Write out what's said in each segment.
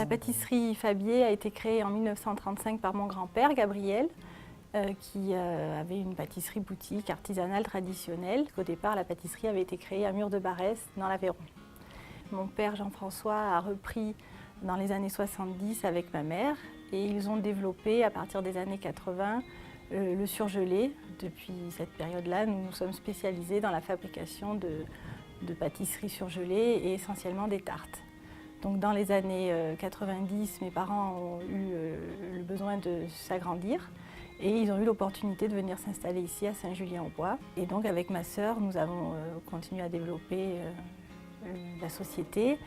La pâtisserie Fabier a été créée en 1935 par mon grand-père, Gabriel, qui avait une pâtisserie boutique artisanale traditionnelle. Au départ, la pâtisserie avait été créée à Mur-de-Barès, dans l'Aveyron. Mon père Jean-François a repris dans les années 70 avec ma mère et ils ont développé à partir des années 80 le surgelé. Depuis cette période-là, nous nous sommes spécialisés dans la fabrication de pâtisseries surgelées et essentiellement des tartes. Donc dans les années 90, mes parents ont eu le besoin de s'agrandir et ils ont eu l'opportunité de venir s'installer ici à Saint-Julien-au-Bois. Et donc avec ma sœur, nous avons continué à développer la société.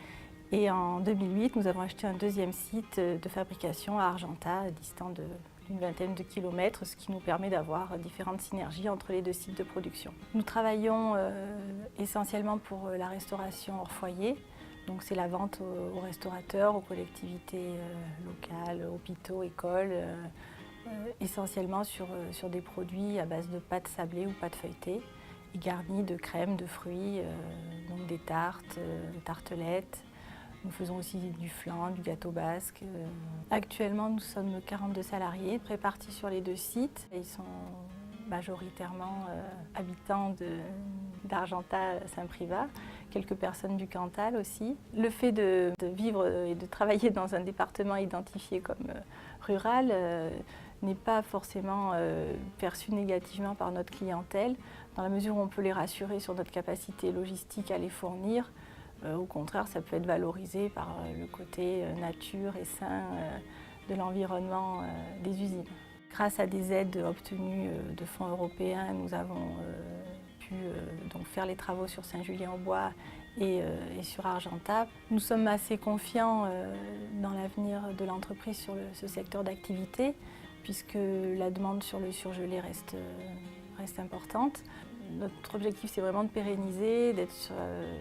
Et en 2008, nous avons acheté un deuxième site de fabrication à Argentat, distant d'une vingtaine de kilomètres, ce qui nous permet d'avoir différentes synergies entre les deux sites de production. Nous travaillons essentiellement pour la restauration hors foyer. Donc c'est la vente aux restaurateurs, aux collectivités locales, hôpitaux, écoles, essentiellement sur des produits à base de pâte sablée ou pâte feuilletée, et garnis de crème, de fruits, donc des tartes, des tartelettes. Nous faisons aussi du flan, du gâteau basque. Actuellement, nous sommes 42 salariés, répartis sur les deux sites. Ils sont majoritairement habitants d'Argentat-Saint-Privat, quelques personnes du Cantal aussi. Le fait de vivre et de travailler dans un département identifié comme rural n'est pas forcément perçu négativement par notre clientèle, dans la mesure où on peut les rassurer sur notre capacité logistique à les fournir. Au contraire, ça peut être valorisé par le côté nature et sain de l'environnement des usines. Grâce à des aides obtenues de fonds européens, nous avons pu donc faire les travaux sur Saint-Julien-au-Bois et sur Argentat. Nous sommes assez confiants dans l'avenir de l'entreprise sur ce secteur d'activité, puisque la demande sur le surgelé reste importante. Notre objectif, c'est vraiment de pérenniser, d'être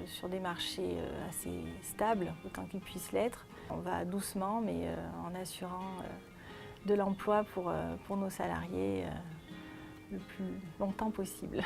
sur des marchés assez stables, autant qu'ils puissent l'être. On va doucement, mais en assurant de l'emploi pour nos salariés le plus longtemps possible.